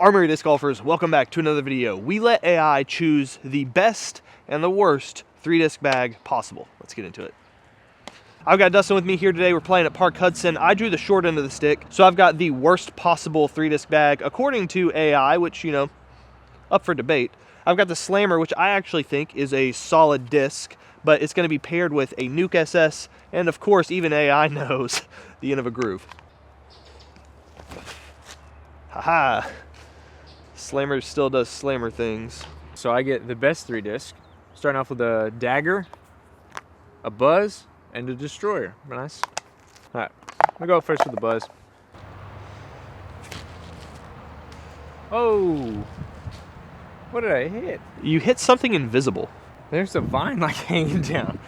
Armory disc golfers, welcome back to another video. We let AI choose the best and the worst 3-disc bag possible. Let's get into it. I've got Dustin with me here today. We're playing at Park Hudson. I drew the short end of the stick, so I've got the worst possible 3-disc bag according to AI, which, you know, up for debate. I've got the Slammer, which I actually think is a solid disc, but it's going to be paired with a Nuke SS, and of course, even AI knows the Innova groove. Haha. Slammer still does Slammer things. So I get the best 3-disc, starting off with a Dagger, a Buzzz, and a Destroyer. Nice. All right, I'm gonna go first with the Buzzz. Oh, what did I hit? You hit something invisible. There's a vine like hanging down.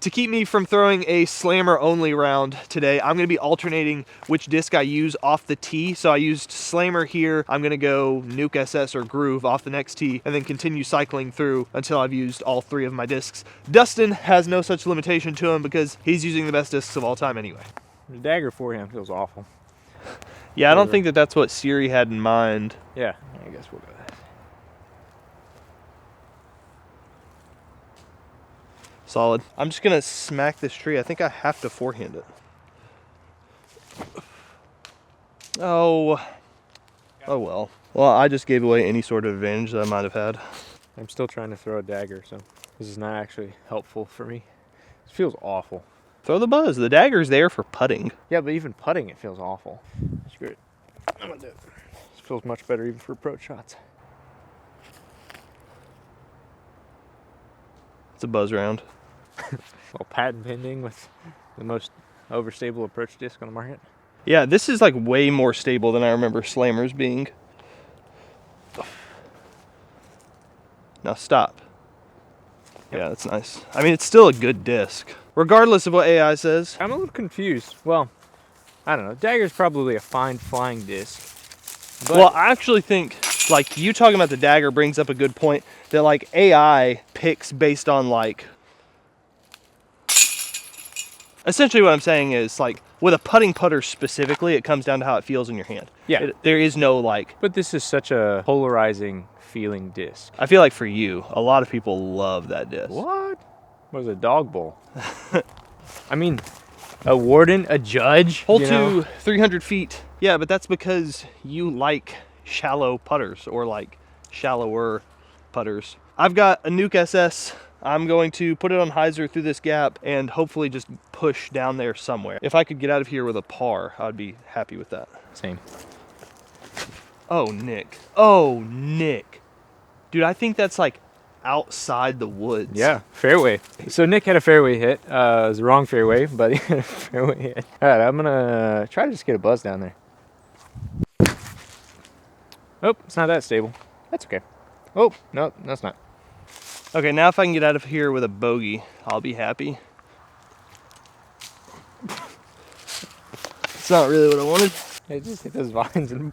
To keep me from throwing a Slammer only round today, I'm going to be alternating which disc I use off the tee. So I used Slammer here. I'm going to go Nuke SS or Groove off the next tee and then continue cycling through until I've used all 3 of my discs. Dustin has no such limitation to him because he's using the best discs of all time anyway. The Dagger forehand feels awful. Yeah, I don't think that that's what Siri had in mind. Yeah, I guess we'll go with that. Solid. I'm just gonna smack this tree. I think I have to forehand it. Oh well. Well, I just gave away any sort of advantage that I might have had. I'm still trying to throw a Dagger, so this is not actually helpful for me. It feels awful. Throw the Buzzz. The Dagger's there for putting. Yeah, but even putting it feels awful. Screw it. I'm gonna do it. This feels much better even for approach shots. It's a Buzzz round. Well, patent pending with the most overstable approach disc on the market. Yeah, this is like way more stable than I remember Slammers being. Now stop. Yep. Yeah, that's nice. I mean, it's still a good disc, regardless of what AI says. I'm a little confused. Well, I don't know. Dagger's probably a fine flying disc. But Well, I actually think, like, you talking about the Dagger brings up a good point, that like AI picks based on like, essentially what I'm saying is like with a putting putter specifically, it comes down to how it feels in your hand. Yeah. There is no like, But this is such a polarizing feeling disc. I feel like for you, a lot of people love that disc. What? What was a dog bowl? I mean, a warden, a judge. Hold you to know? 300 feet. Yeah, but that's because you like shallow putters or like shallower putters. I've got a Nuke SS. I'm going to put it on hyzer through this gap and hopefully just push down there somewhere. If I could get out of here with a par, I'd be happy with that. Same. Oh, Nick. Oh, Nick. Dude, I think that's like outside the woods. Yeah, fairway. So Nick had a fairway hit. It was the wrong fairway, but he had a fairway hit. All right, I'm gonna try to just get a Buzzz down there. Oh, it's not that stable. That's okay. Oh, no, that's not. Okay, now if I can get out of here with a bogey, I'll be happy. It's not really what I wanted. I just hit those vines and...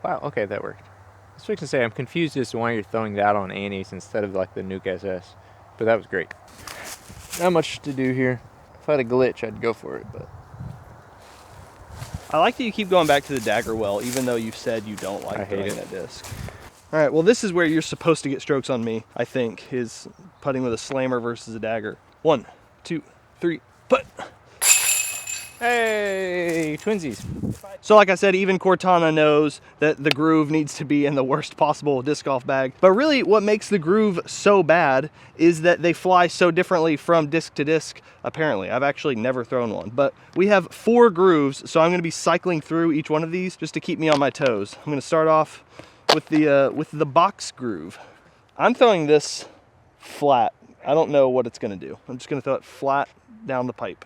Wow, okay, that worked. I was fixing to say, I'm confused as to why you're throwing that on Annie's instead of like the Nuke SS. But that was great. Not much to do here. If I had a glitch, I'd go for it, but... I like that you keep going back to the Dagger well, even though you've said you don't like throwing that disc. All right, well, this is where you're supposed to get strokes on me, I think, is putting with a Slammer versus a Dagger. 1, 2, 3, putt! Hey, twinsies. So like I said, even Cortana knows that the groove needs to be in the worst possible disc golf bag. But really what makes the groove so bad is that they fly so differently from disc to disc, apparently. I've actually never thrown one. But we have 4 grooves, so I'm gonna be cycling through each one of these just to keep me on my toes. I'm gonna start off with the box groove. I'm throwing this flat. I don't know what it's gonna do. I'm just gonna throw it flat down the pipe.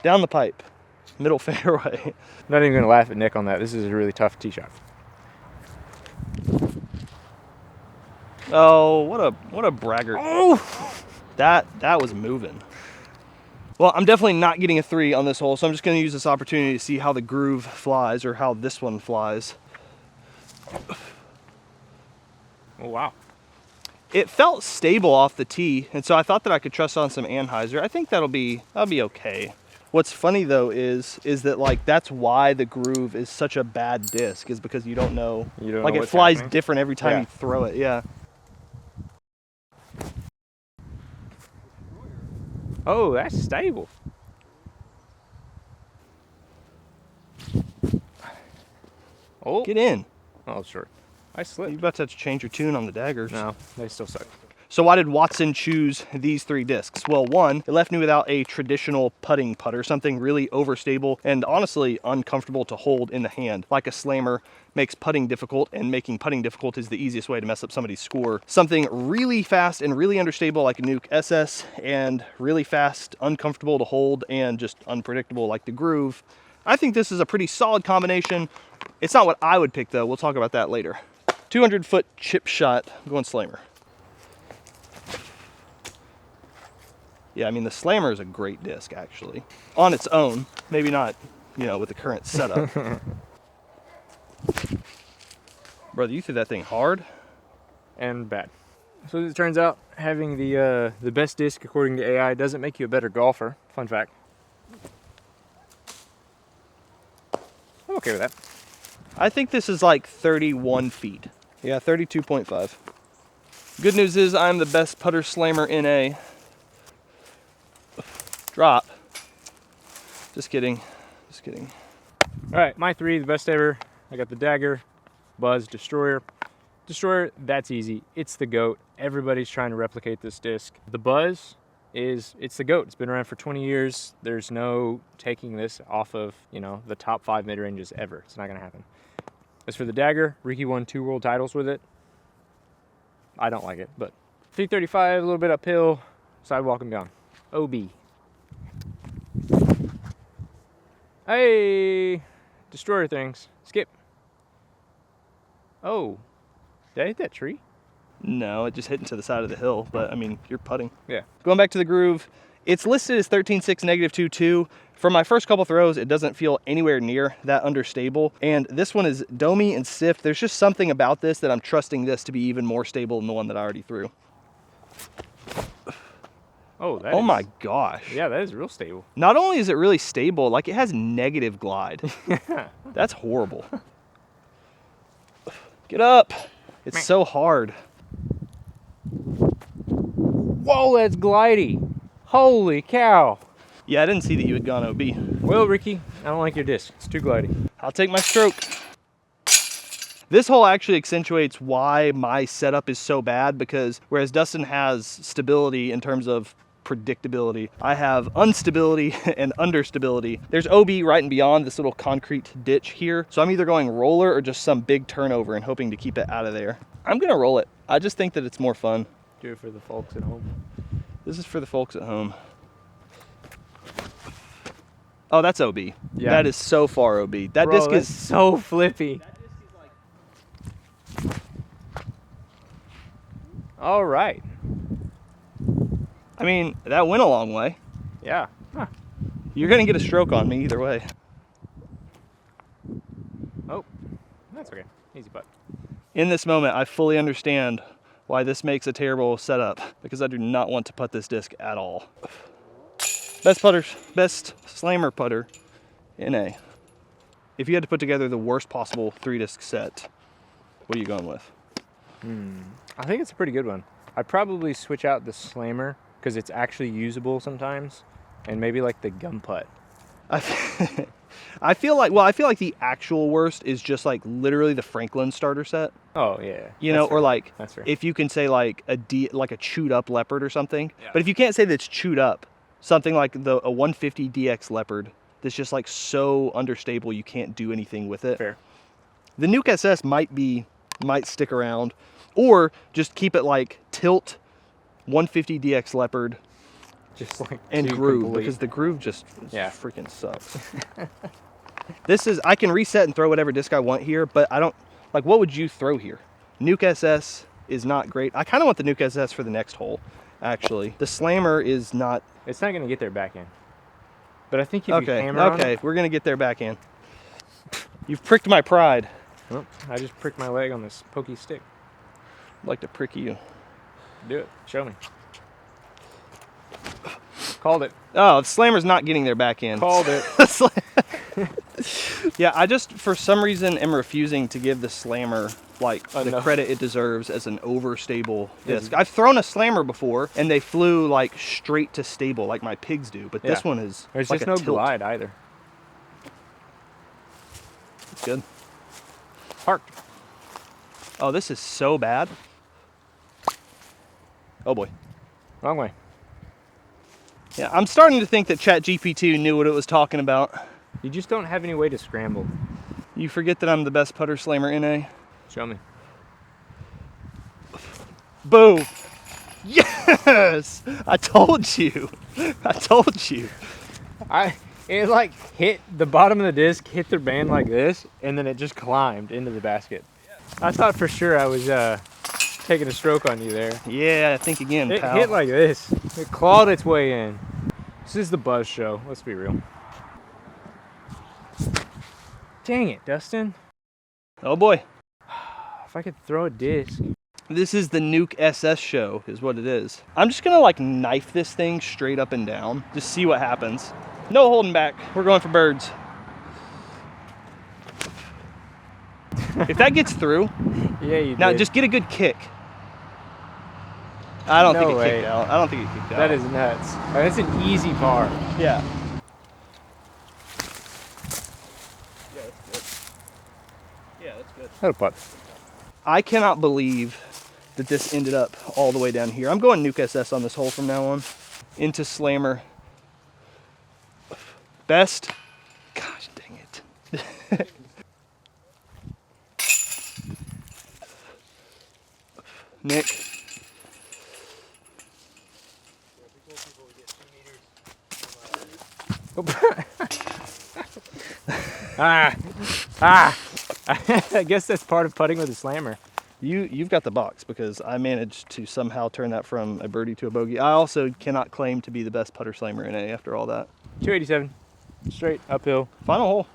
Down the pipe, middle fairway. I'm not even gonna laugh at Nick on that. This is a really tough tee shot. Oh, what a braggart. Oh! That was moving. Well, I'm definitely not getting a 3 on this hole, so I'm just gonna use this opportunity to see how the groove flies or how this one flies. Oh, wow. It felt stable off the tee, and so I thought that I could trust on some anhyzer. I think that'll be okay. What's funny though is that like that's why the groove is such a bad disc, is because you don't know, like it flies different every time you throw it. Yeah. Oh, that's stable. Oh, Get in. oh, sure. I slipped. You're about to have to change your tune on the daggers. No, they still suck. So why did Watson choose these 3 discs? Well, one, it left me without a traditional putting putter, something really overstable and honestly uncomfortable to hold in the hand. Like a slammer makes putting difficult, and making putting difficult is the easiest way to mess up somebody's score. Something really fast and really understable like a Nuke SS, and really fast, uncomfortable to hold, and just unpredictable like the Groove. I think this is a pretty solid combination. It's not what I would pick though, we'll talk about that later. 200-foot chip shot going slammer. Yeah, I mean, the Slammer is a great disc, actually. On its own, maybe not, you know, with the current setup. Brother, you threw that thing hard. And bad. So as it turns out, having the best disc according to AI doesn't make you a better golfer. Fun fact. I'm okay with that. I think this is like 31 feet. Yeah, 32.5. Good news is I'm the best putter slammer in a... Drop. Just kidding. Just kidding. All right, my 3, the best ever. I got the Dagger, Buzzz, Destroyer. Destroyer, that's easy. It's the GOAT. Everybody's trying to replicate this disc. The Buzzz it's the GOAT. It's been around for 20 years. There's no taking this off of, you know, the top 5 mid-ranges ever. It's not gonna happen. As for the Dagger, Ricky won 2 world titles with it. I don't like it, but 335, a little bit uphill, sidewalk and beyond. OB. Hey, Destroyer things. Skip. Oh, did I hit that tree? No, it just hit into the side of the hill, but I mean, you're putting. Yeah. Going back to the Groove, it's listed as 13.6 -2.2. For my first couple throws, it doesn't feel anywhere near that understable. And this one is domey and stiff. There's just something about this that I'm trusting this to be even more stable than the one that I already threw. Oh, oh my gosh. Yeah, that is real stable. Not only is it really stable, like it has negative glide. That's horrible. Get up. It's so hard. Whoa, that's glidey. Holy cow. Yeah, I didn't see that you had gone OB. Well, Ricky, I don't like your disc. It's too glidey. I'll take my stroke. This hole actually accentuates why my setup is so bad, because whereas Dustin has stability in terms of predictability, I have instability and understability. There's OB right and beyond this little concrete ditch here. So I'm either going roller or just some big turnover and hoping to keep it out of there. I'm gonna roll it. I just think that it's more fun. Do it for the folks at home. This is for the folks at home. Oh, that's OB. Yeah. That is so far OB. That Bro, disc is so flippy. All right. I mean, that went a long way. Yeah. Huh. You're gonna get a stroke on me either way. Oh, that's okay. Easy putt. In this moment, I fully understand why this makes a terrible setup, because I do not want to putt this disc at all. Best slammer putter in A. If you had to put together the worst possible 3-disc set, what are you going with? I think it's a pretty good one. I'd probably switch out the slammer because it's actually usable sometimes, and maybe like the gum putt. I feel like the actual worst is just like literally the Franklin starter set. Oh yeah. You know, or like that's fair. if you can say like a chewed up leopard or something. Yeah. But if you can't say that it's chewed up, something like a 150 DX leopard that's just like so understable you can't do anything with it. Fair. The Nuke SS might stick around, or just keep it like tilt 150 DX leopard. Just like and Groove, because the Groove just freaking sucks. I can reset and throw whatever disc I want here, but I don't, like, what would you throw here? Nuke SS is not great. I kind of want the Nuke SS for the next hole, actually. The Slammer is not. It's not going to get there back in. But I think if you hammer on it, we're going to get there back in. You've pricked my pride. Well, I just pricked my leg on this pokey stick. I'd like to prick you. Do it. Show me. Called it. Oh, the slammer's not getting their back end. Called it. Yeah, I just, for some reason, am refusing to give the slammer like the credit it deserves as an overstable disc. I've thrown a slammer before, and they flew like straight to stable, like my pigs do. But this one is There's like just a no tilt. glide either. It's good. Park. Oh, this is so bad. Oh boy. Wrong way. Yeah, I'm starting to think that ChatGPT knew what it was talking about. You just don't have any way to scramble. You forget that I'm the best putter slammer NA. Show me. Boom. Yes! I told you. I told you. It like hit the bottom of the disc, hit their band like this, and then it just climbed into the basket. I thought for sure I was taking a stroke on you there. Yeah, think again, It pal. hit like this. It clawed its way in. This is the Buzzz show. Let's be real. Dang it, Dustin. Oh boy. If I could throw a disc. This is the Nuke SS show, is what it is. I'm just gonna like knife this thing straight up and down. Just see what happens. No holding back. We're going for birds. If that gets through, Yeah, you now did. just get a good kick. I don't think No it way. kicked out. I don't think it kicked out. That is nuts. That's an easy par. Yeah. Yeah, that's good. That'll putt. I cannot believe that this ended up all the way down here. I'm going Nuke SS on this hole from now on. Into slammer. Best. Gosh dang it. Nick. I guess that's part of putting with a slammer. You've got the box because I managed to somehow turn that from a birdie to a bogey. I also cannot claim to be the best putter slammer in A after all that. 287, straight uphill. Final hole.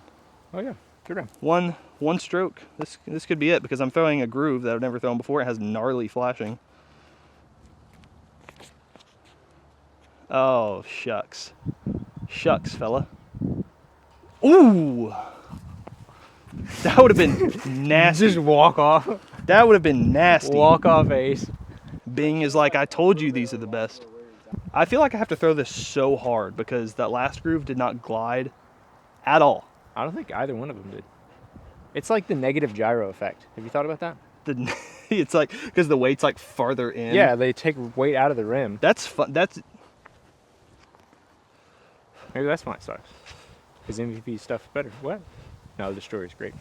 Oh yeah, good round. One stroke. This could be it because I'm throwing a groove that I've never thrown before. It has gnarly flashing. Oh, shucks. Shucks, fella. Ooh! That would have been nasty. Just walk off. That would have been nasty. Walk off ace. Bing is like, I told you these are the best. I feel like I have to throw this so hard because that last groove did not glide at all. I don't think either one of them did. It's like the negative gyro effect. Have you thought about that? It's like, because the weight's like farther in. Yeah, they take weight out of the rim. That's fun. Maybe that's why it sucks. His MVP stuff better. What? No, the story's great.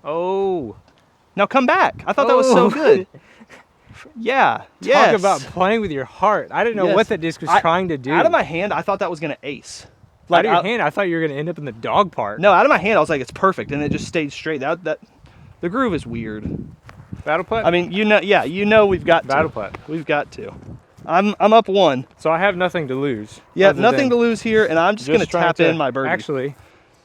Oh. Now come back. I thought that was so good. Yeah. Talk about playing with your heart. I didn't know what that disc was trying to do. Out of my hand, I thought that was going to ace. Out of your hand, I thought you were going to end up in the dog part. No, out of my hand, I was like, it's perfect. And it just stayed straight. The groove is weird. Battle putt? I mean, we've got to. Battle putt. We've got to. I'm up one. So I have nothing to lose. Yeah, nothing to lose here, and I'm just going to tap in my birdie. Actually.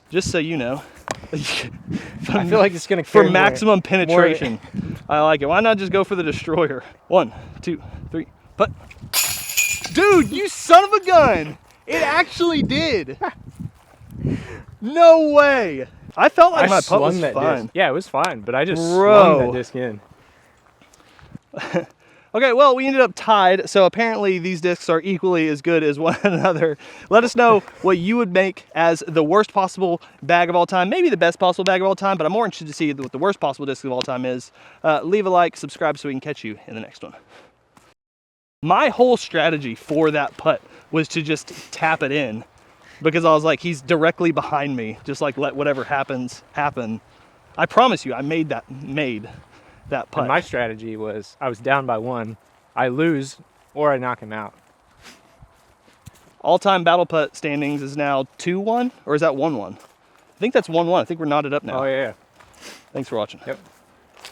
Just so you know. I feel like it's going to carry for maximum penetration. I like it. Why not just go for the destroyer? 1, 2, 3, putt. Dude, you son of a gun! It actually did. No way. I felt like my putt was fine. Disc. Yeah, it was fine, but I just swung that disc in. Okay, well, we ended up tied, so apparently these discs are equally as good as one another. Let us know what you would make as the worst possible bag of all time, maybe the best possible bag of all time, but I'm more interested to see what the worst possible disc of all time is. Leave a like, subscribe so we can catch you in the next one. My whole strategy for that putt was to just tap it in because I was like, he's directly behind me, just like let whatever happens, happen. I promise you, I made that putt. And my strategy was I was down by 1, I lose or I knock him out. All-time battle putt standings is now 2-1, or is that 1-1? I think that's 1-1. I think we're knotted up now. Oh yeah. Thanks for watching. Yep.